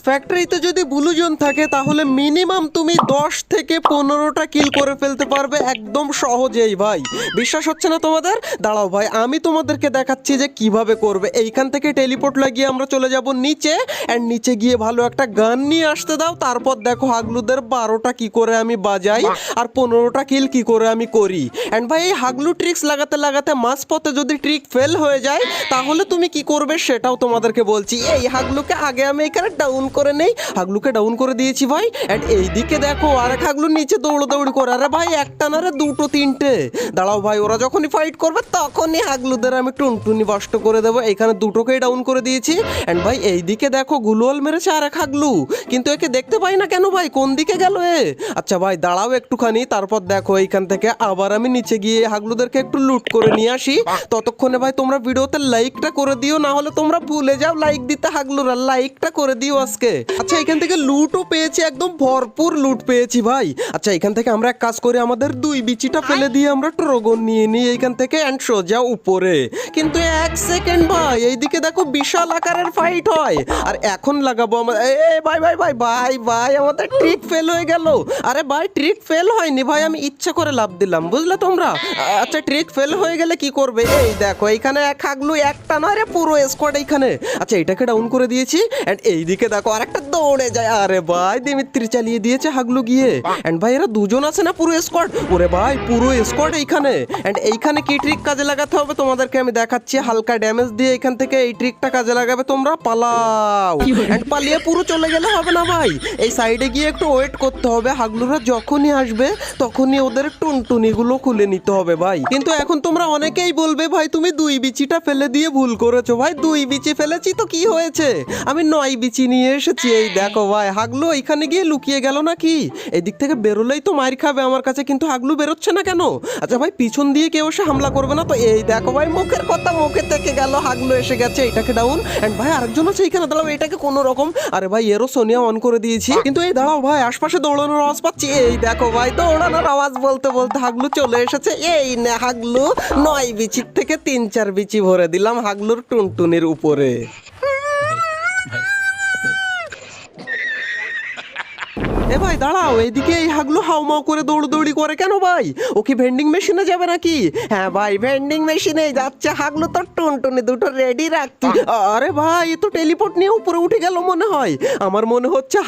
ফ্যাক্টরিতে যদি ব্লুজন থাকে তাহলে মিনিমাম তুমি 10 থেকে 15টা কিল করে ফেলতে পারবে একদম সহজেই ভাই। বিশ্বাস হচ্ছে না তোমাদের? দাঁড়াও ভাই, আমি তোমাদেরকে দেখাচ্ছি যে কিভাবে করবে। এইখান থেকে টেলিপোর্ট লাগিয়ে আমরা চলে যাব নিচে, এন্ড নিচে গিয়ে ভালো একটা গান নিয়ে আসতে দাও। তারপর দেখো হাগলুদের 12টা কি করে আমি বাজাই আর 15টা কিল কি করে আমি করি। এন্ড ভাই এই হাগলু ট্রিক্স লাগাতে লাগাতে মাঝপথে যদি ট্রিক ফেল হয়ে যায় তাহলে তুমি কি করবে সেটাও তোমাদেরকে বলছি। এই হাগলুকে আগে আমি এখানে ডাউন করে নেই, হাগলুকে ডাউন করে দিয়েছি ভাই। এন্ড এইদিকে দেখো আরেক হাগলু নিচে দৌড়াদৌড়ি করে। আরে ভাই একটা না রে, দুটো তিনটে। দাঁড়াও ভাই, ওরা যখনই ফাইট করবে তখনই হাগলুদের আমি টুনটুনি বাষ্ট করে দেবো। এইখানে দুটোকেই ডাউন করে দিয়েছি। এন্ড ভাই এইদিকে দেখো গুলোয়াল মেরেছে আরেক হাগলু, কিন্তু একে দেখতে পাই না কেন ভাই, কোন দিকে গেল এ? আচ্ছা ভাই দাঁড়াও একটুখানি, তারপর দেখো এইখান থেকে আবার আমি নিচে গিয়ে হাগলুদেরকে একটু লুট করে নিয়ে আসি। ততক্ষণে ভাই তোমরা ভিডিওতে লাইকটা করে দিও, না হলে তোমরা ভুলে যাও লাইক দিতে। হাগলুরা লাইকটা করে দিও আজকে। আচ্ছা এখান থেকে লুটও পেয়েছি, একদম ভরপুর লুট পেয়েছি ভাই। আচ্ছা এখান থেকে আমরা এক কাজ করি, আমাদের দুই বিচিটা ফেলে দিয়ে আমরা ট্রগন নিয়ে নিই এইখান থেকে এন্ড সোজা উপরে। কিন্তু এক সেকেন্ড ভাই, এইদিকে দেখো বিশাল আকারের ফাইট হয়। আর এখন লাগাবো আমরা ভাই ভাই ভাই ভাই ভাই আমাদের ট্রিক ফেল হয়ে গেল। আরে ভাই ট্রিক ফেল হয়নি ভাই, আমি ইচ্ছা করে লাভ দিলাম, বুঝলে তোমরা? আচ্ছা ট্রিক ফেল হয়ে গেলে কি করবে? এই দেখো এইখানে এক হাগলু, একটা নয় রে, পুরো স্কোয়াড এইখানে। আচ্ছা এটাকে ডাউন করে দিয়েছি এন্ড এইদিকে দেখো আরেকটা দৌড়ে যায়। আরে ভাই দিমিত্রি চালিয়ে দিয়েছে হাগলু গিয়ে। এন্ড ভাই এরা দুজন আছে না পুরো স্কোয়াড? ওরে ভাই পুরো স্কোয়াড এইখানে। এন্ড এইখানে কি ট্রিক কাজে লাগাতে হবে তোমাদেরকে আমি দেখাচ্ছি। হালকা ড্যামেজ দিয়ে এখান থেকে এই ট্রিকটা কাজে লাগাবে তোমরা। পালাও। এন্ড পালিয়ে পুরো চলে গেলে হবে না ভাই, এই সাইডে গিয়ে একটু ওয়েট করতে হবে। হাগলুরা যখনই আসবে তখনই ওদের টুনটুনিগুলো খুলে নিতে হবে ভাই। কিন্তু এখন তোমরা অনেকেই বলবে ভাই তুমি দুই বিচিটা ফেলে দিয়ে ভুল করেছো। ভাই দুই বিচি ফেলেছি তো কি হয়েছে, আমি 9 বিচি নিয়ে এসেছি। এই দেখো ভাই হাগলু এখানে গিয়ে লুকিয়ে গেল নাকি? এদিক থেকে বেরোলেই তো মার খাবে আমার কাছে, কিন্তু হাগলু বেরোচ্ছে না কেন? আচ্ছা ভাই পিছন দিয়ে কেউ এসে হামলা করবে না তো? এই দেখো ভাই মুখের কথা মুখে থেকে গেল, হাগলু এসে গেছে। এটাকে ডাউন। এন্ড ভাই আরেকজন আছে এখানে, দাঁড়াও এটাকে কোনো রকম। আরে ভাই এরও সোনিয়া অন করে দিয়েছি, কিন্তু এই দাঁড়াও ভাই আশপাশে দৌড়ানোর আওয়াজ পাচ্ছি। এই দেখো ভাই দৌড়ানোর আওয়াজ বলতে বলতে হাগলু চলে এসেছে। এই না হাগলু 9 বিচির থেকে 3-4 বিচি ভরে দিলাম হাগলুর টুনটুনির উপরে। এ ভাই দাঁড়াও, এইদিকে এই হাগলু হাউমাউ করে দৌড়দৌড়ি করে কেন ভাই? ও কি ভেন্ডিং মেশিনে যাবে নাকি? হ্যাঁ ভাই ভেন্ডিং মেশিনে যাচ্ছে। হাগলু তো টুনটুনি দুটো রেডি রাখছি। আরে ভাই এ তো টেলিপোর্ট নিয়ে উপরে উঠে গেল মনে হয়। আমার মনে হচ্ছে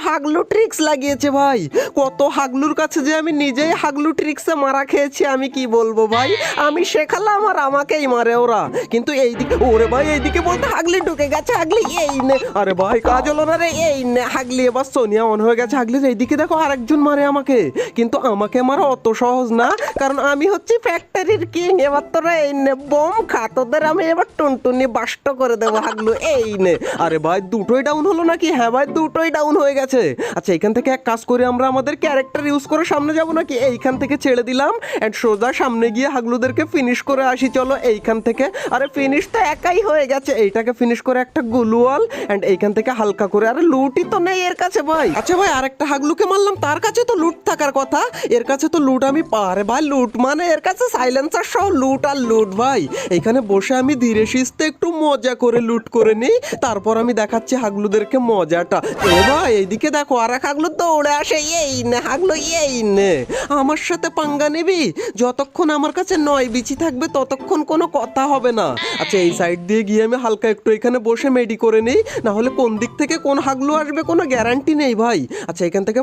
হাগলু ট্রিক্স লাগিয়েছে ভাই। কত হাগলুর কাছে যে আমি নিজেই হাগলু ট্রিক্সে মারা খেয়েছি, আমি কি বলবো ভাই। আমি শেখালাম আর আমাকেই মারে ওরা। কিন্তু এইদিকে ওরে ভাই এইদিকে বলতে হাগলি ঢুকে গেছে। হাগলি এই নে। আরে ভাই কাজ হলো না রে। এই নে হাগলি এবার সোনিয়া অন হয়ে গেছে। হাগলি এইদিকে দেখো আরেকজন মারে আমাকে, কিন্তু আমাকে মারা অত সহজ না, কারণ আমি হচ্ছি ফ্যাক্টরির কিং। এবার তোরা এই নে বোম খা, তোদের আমি এবার টুনটুনি বাষ্ট করে দেবো হাগলু। এই নে। আরে ভাই দুটোই ডাউন হলো নাকি? হ্যাঁ ভাই দুটোই ডাউন হয়ে গেছে। আচ্ছা এখান থেকে এক কাজ করে আমরা আমাদের ক্যারেক্টার ইউজ করে সামনে যাব নাকি? এইখান থেকে ছেড়ে দিলাম এন্ড সোজা সামনে গিয়ে হাগলুদেরকে ফিনিশ করে আসি চলো এইখান থেকে। আরে ফিনিশ তো একাই হয়ে গেছে, এইটাকে ফিনিশ করে একটা গুলওয়াল এন্ড এইখান থেকে হালকা করে। আরে লুটই তো নেই এর কাছে ভাই। আচ্ছা ভাই আরেকটা হাগলুকে মারলাম, তার কাছে তো লুট থাকার কথা, এর কাছে তো লুট আমি পারে ভাই। লুট মানে এর কাছে সাইলেন্সার সহ লুট আর লুট ভাই। এখানে বসে আমি ধীরে সুস্থে একটু মজা করে লুট করে নিই, তারপর আমি দেখাচ্ছি হাগলুদেরকে মজাটা। এ ভাই এইদিকে দেখো আর এক হাগলু দৌড়ে আসে। এই নে হাগলু এই নে, আমার সাথে পাঙ্গা নিবি? যতক্ষণ আমার কাছে 9 বিচি থাকবে ততক্ষণ কোনো কথা হবে না। আচ্ছা এই সাইড দিয়ে গিয়ে আমি হালকা একটু এখানে বসে মেডি করে নিই, না হলে কোন দিক থেকে কোন হাগলু আসবে কোনো গ্যারান্টি নেই ভাই। আচ্ছা এখান থেকে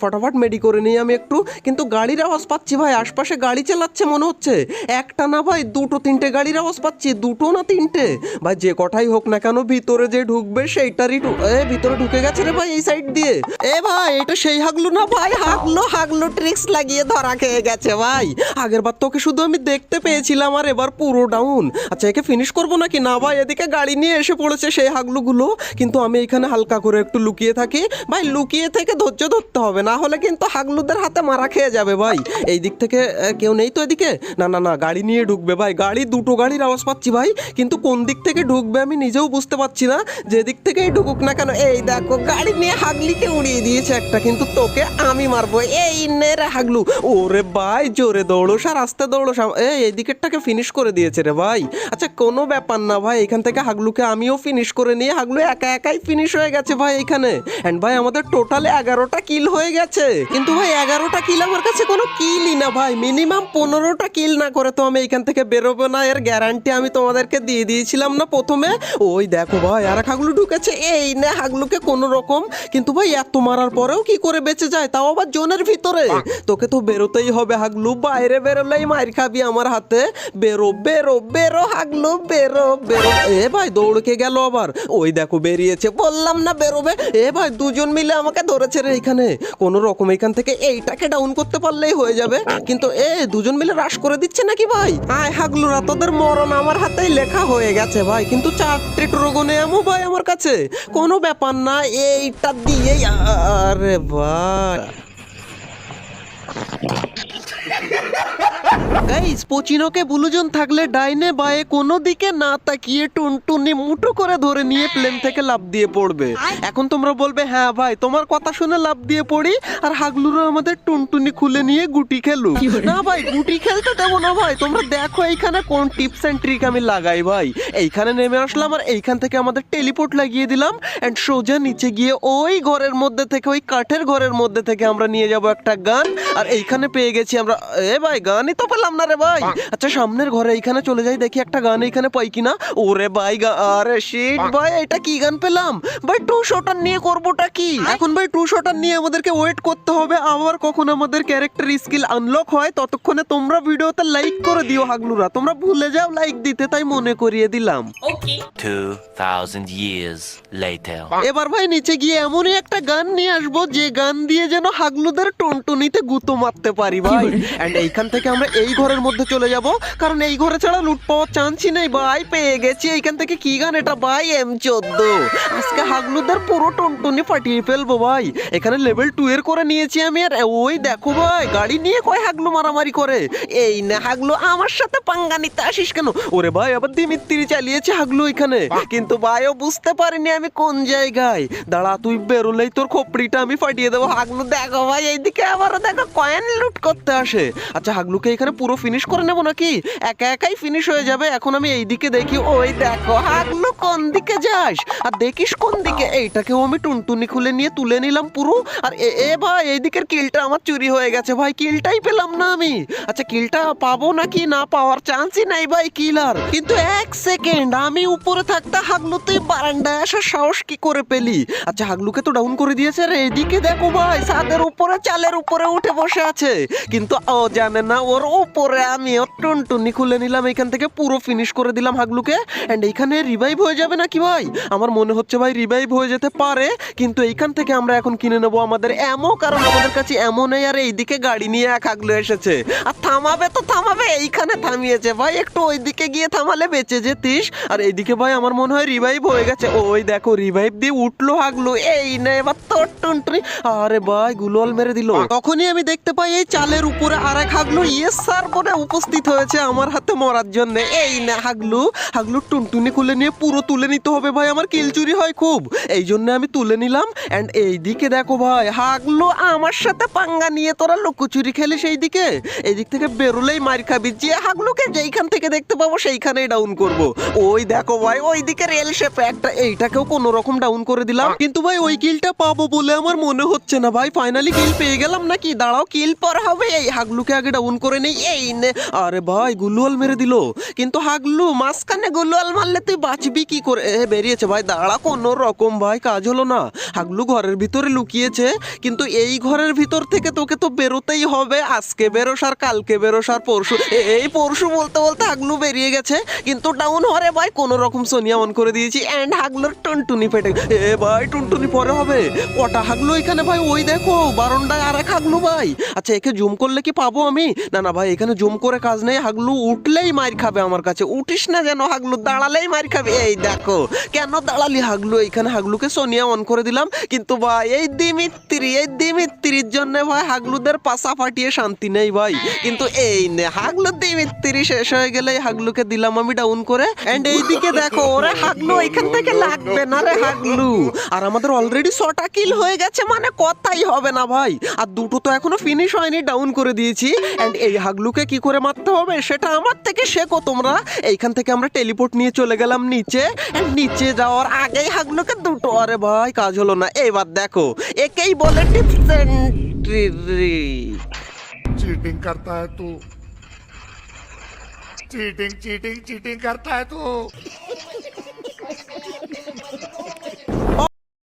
ফটাফট মেডি করে নিই আমি একটু, কিন্তু গাড়ির আওয়াজ পাচ্ছি ভাই, আশপাশে গাড়ি চালাচ্ছে মনে হচ্ছে। একটা না ভাই 2-3টে গাড়ির আওয়াজ পাচ্ছি, 2 না 3টে ভাই। যে কটাই হোক না কেন ভিতরে যে ঢুকবে সেইটারই ভিতরে ঢুকে গেছে রে ভাই এই সাইড দিয়ে। এ ভাই এটা সেই হাগলু না ভাই? হাগলু ট্রিক্স লাগিয়ে ধরা খেয়ে গেছে ভাই। আগের বার তোকে শুধু আমি দেখতে পেয়েছিলাম আর এবার পুরো ডাউন। আচ্ছা একে ফিনিশ করবো নাকি? না ভাই এদিকে গাড়ি নিয়ে এসে পড়েছে সেই হাগলুগুলো, কিন্তু আমি এখানে হালকা করে একটু লুকিয়ে থাকি ভাই। লুকিয়ে থেকে ধৈর্য ধরতে হবে, না হলে কিন্তু হাগলুদের হাতে মারা খেয়ে যাবে ভাই। এই দিক থেকে কেউ নেই তো এদিকে? না না না, গাড়ি নিয়ে ঢুকবে ভাই, দুটো গাড়ির আওয়াজ পাচ্ছি ভাই, কিন্তু কোন দিক থেকে ঢুকবে আমি নিজেও বুঝতে পারছি না। যে দিক থেকেই ঢুকুক না কেন, এই দেখো গাড়ি নিয়ে হাগলিকে উড়িয়ে দিয়েছে একটা, কিন্তু তোকে আমি মারবো। এই নে রে হাগলু। ওরে ভাই জোরে দৌড়োস আর আস্তে দৌড়োস। এই দিকেরটাকে ফিনিশ করে দিয়েছে রে ভাই। আচ্ছা কোনো ব্যাপার না ভাই, এখান থেকে হাগলুকে আমিও ফিনিশ করে নিয়ে, হাগলু একাই ফিনিশ হয়ে গেছে ভাই এইখানে। এন্ড ভাই আমাদের টোটাল 11টা কিল হয়ে গেছে, কিন্তু ভাই 11টা কিল আমার কাছে কোনো কিলই না ভাই। মিনিমাম 15টা কিল না করে তো আমি এইখান থেকে বেরোবো না, এর গ্যারান্টি আমি তোমাদেরকে দিয়ে দিয়েছিলাম না প্রথমে। ওই দেখো ভাই আর হাগলু ঢুকেছে, এই না হাগলুকে কোনো রকম। কিন্তু ভাই এত মারার পরেও কি করে বেঁচে যায়, তাও আবার জোনের ভিতরে। তোকে তো বেরোতেই হবে হাগলু, বাইরে বেরোলেই মার খাবি আমার হাতে। বেরো বেরো বেরো হাগলু, বেরো বেরো। এ ভাই দৌড়কে গেল আবার, ওই দেখো বেরিয়েছে, বললাম না বেরোবে। এ ভাই দুজন মিলে আমাকে ধরেছে রে এইখানে। কোনো রকম এখান থেকে এইটাকে ডাউন করতে পারলেই হয়ে যাবে, কিন্তু দুজন মিলে রাশ করে দিচ্ছে নাকি ভাই? আয় হাগলুরা, তোদের মরণ আমার হাতেই লেখা হয়ে গেছে ভাই, কিন্তু 4টে ট্রোগনে এমো ভাই আমার কাছে। কোনো ব্যাপার না, এইটা দিয়েই। আরে ভাই গাইস, পচিনোকে বুলুজন থাকলে ডাইনে বায়ে কোনো দিকে না তাকিয়ে টুনটুনি মুঠো করে ধরে নিয়ে প্লেন থেকে লাফ দিয়ে পড়বে। এখন তোমরা বলবে হ্যাঁ ভাই তোমার কথা শুনে লাফ দিয়ে পড়ি, আর হাগলুরও আমাদের টুনটুনি খুলে নিয়ে গুটি খেলু। না ভাই গুটি খেলতে দেবো না ভাই, তোমরা দেখো এইখানে কোন টিপস এন্ড ট্রিক আমি লাগাই ভাই। এইখানে নেমে আসলাম আর এইখান থেকে আমাদের টেলিপোর্ট লাগিয়ে দিলাম, এন্ড সোজা নিচে গিয়ে ওই ঘরের মধ্যে থেকে, ওই কাঠের ঘরের মধ্যে থেকে আমরা নিয়ে যাব একটা গান। আর এইখানে পেয়ে গেছি আমরা, এ ভাই গানই তো পেলাম না রে ভাই। আচ্ছা সামনের ঘরে এইখানে চলে যাই, দেখি একটা গান এইখানে পাই কিনা। ওরে ভাই আরে শিট ভাই, এটা কি গান পেলাম ভাই? 2 শটার নিয়ে করবোটা কি এখন ভাই? 2 শটার নিয়ে আমাদেরকে ওয়েট করতে হবে আবার কখন আমাদের ক্যারেক্টার স্কিল আনলক হয়। ততক্ষণে তোমরা ভিডিওতে লাইক করে দিও হাগলুরা, তোমরা ভুলে যাও লাইক দিতে, তাই মনে করিয়ে দিলাম। 2000 years later. এবার ভাই নিচে গিয়ে এমনই একটা গান নিয়ে আসবো যে গান দিয়ে যেন হাগলুদের টুনটুনিতে গুঁতো মারতে পারি ভাই। এন্ড এইখান থেকে আমরা এই ঘরের মধ্যে চলে যাব, কারণ এই ঘরে ছাড়া লুট পাওয়ার চান্সই নেই ভাই। পেয়ে গেছি এইখান থেকে, কি গান এটা ভাই? M14। আজকে হাগলুদের পুরো টুনটুনি ফাটিয়ে ফেলবো ভাই। এখানে লেভেল 2 এর করে নিয়েছি আমি, আর ওই দেখো ভাই গাড়ি নিয়ে কয় হাগলু মারামারি করে। এই না হাগলু আমার সাথে পাঙ্গা নিতে আসিস কেন? ওরে ভাই আবার দিমিত্রি চালিয়েছে হাগলু এখানে, কিন্তু ভাইও বুঝতে পারিনি আমি কোন জায়গায়। দাঁড়া তুই বেরোলেই তোর খোপড়িটা আমি ফাটিয়ে দেবো। হাগলু দেখো ভাই এইদিকে আবারও দেখো কয়েন লুট করতে আসে। আচ্ছা হাগলুকে এখানে পুরো ফিনিশ করে নেবো নাকি? একাই ফিনিশ হয়ে যাবে। এখন আমি এইদিকে দেখি, ওই দেখো হাগলু কোন দিকে যাস আর দেখিস কোন দিকে। এইটাকেও আমি টুনটুনি খুলে নিয়ে তুলে নিলাম পুরো। আর এ ভাই এইদিকের কিলটা আমার চুরি হয়ে গেছে ভাই, কিলটাই পেলাম না আমি। আচ্ছা কিলটা পাবো নাকি না পাওয়ার চান্সই নাই ভাই কিলার। কিন্তু 1 সেকেন্ড, আমি উপরে থাকতে হাগলু তুই বারান্দায় আসার সাহস কি করে পেলি? আচ্ছা হাগলুকে তো ডাউন করে দিয়েছে। আর এইদিকে দেখো ভাই ছাদের উপরে, চালের উপরে উঠে বসে আছে, কিন্তু ও জানে না ওর উপরে আমি ওর টুনটুনি খুলে নিলাম। এখান থেকে পুরো ফিনিশ করে দিলাম হাগলুকে। এন্ড এইখানে রিভাইভ হয়ে যাবে নাকি ভাই? আমার মনে হচ্ছে ভাই রিভাইভ হয়ে যেতে পারে, কিন্তু এইখান থেকে আমরা এখন কিনে নেবো আমাদের এমো, কারণ আমাদের কাছে এমো নেই। আর এইদিকে গাড়ি নিয়ে এক হাগলু এসেছে, আর থামাবে তো থামাবে, এইখানে থামিয়েছে ভাই। একটু ওইদিকে গিয়ে থামালে বেঁচে যেতিস। আর এইদিকে ভাই আমার মনে হয় রিভাইভ হয়ে গেছে। ওই দেখো রিভাইভ দিয়ে উঠলো হাগলু। এই না এবার তোর টুনটুনি। আরে ভাই গুলোল মেরে দিল। তখনই আমি দেখতে পাই এই চালের উপরে আরেক হাগলু ইয়েস স্যার বলে উপস্থিত হয়েছে আমার হাতে মরার জন্য। এই না হাগলু টুনটুনি খুলে নিয়ে পুরো তুলে নিতে হবে ভাই, আমার কিল চুরি হয় খুব, এই জন্য আমি তুলে নিলাম। এন্ড এইদিকে দেখো ভাই হাগলু আমার সাথে পাঙ্গা নিয়ে তোরা লুকোচুরি খেলিস। এইদিকে এইদিক থেকে বেরোলেই মার খাবি। যে হাগলুকে যেইখান থেকে দেখতে পাবো সেইখানেই ডাউন করব। ওই দেখো ভাই ওইদিকে রেল শেপে একটা, এইটাকেও কোনো রকম ডাউন করে দিলাম। কিন্তু ভাই ওই কিলটা পাবো বলে আমার মনে হচ্ছে না ভাই। ফাইনালি কিল পেয়ে গেলাম নাকি? দাঁড়াও কিল পর হবে, এই হাগলুকে আগে ডাউন করে নেই। এই নে, আরে ভাই গুলুয়াল মেরে দিল। কিন্তু হাগলু মাঝখানে গুলুয়াল মারলে তুই বাঁচবি কি করে? বেরিয়েছে ভাই, দাঁড়া কোনো রকম ভাই কাজ হলো না। হাগলু ঘরের ভিতরে লুকিয়েছে, কিন্তু এই ঘরের ভিতর থেকে তোকে তো বেরোতেই হবে। আজকে বেরোস আর কালকে বেরোস আর পরশু, এই পরশু বলতে বলতে হাগলু বেরিয়ে গেছে, কিন্তু ডাউন হরে ভাই কোনো রকম সোনিয়া অন করে দিয়েছি। এন্ড হাগলুর টুনটুনি ফেটে, এ ভাই টুনটুনি পরে হবে। কটা হাগলু এখানে ভাই? ওই দেখো বারান্দায় আরেক হাগলু ভাই। আচ্ছা একে জুম করলে কি পাবো আমি? আমি? না না ভাই, এখানে জম করে কাজ নেই, হাগলু উঠলেই মার খাবে আমার কাছে। উঠিস না যেন হাগলু, দাঁড়ালেই মার খাবে। এই দেখো কেন দাঁড়ালি হাগলু, এইখানে হাগলুকে সোনিয়া অন করে দিলাম, কিন্তু ভাই এই দিমিত্রির জন্য ভাই হাগলুদের পাশা ফাটিয়ে শান্তি নেই ভাই। কিন্তু এই নে হাগলু দিমিত্রি শেষ হয়ে গেলে হাগলুকে দিলাম আমি ডাউন করে। এন্ড এইদিকে দেখো ওরে হাগলু এখান থেকে লাগবে না রে হাগলু। আর আমাদের অলরেডি 6টা কিল হয়ে গেছে, মানে কথাই হবে না ভাই। আর দুটো তো এখনো ফিনিশ হয়নি, ডাউন করে দিয়েছি। এন্ড এই হাগলুকে কি করে মারতে হবে সেটা আমার থেকে শেখো তোমরা। এইখান থেকে আমরা টেলিপোর্ট নিয়ে চলে গেলাম নিচে। And নিচে যাওয়ার আগেই হাগলুকে দুটো, আরে ভাই কাজ হলো না। এবার দেখো একেই বলে টিপস এন্ড ট্রিক। चीटिंग करता है तू चीटिंग चीटिंग चीटिंग करता है तू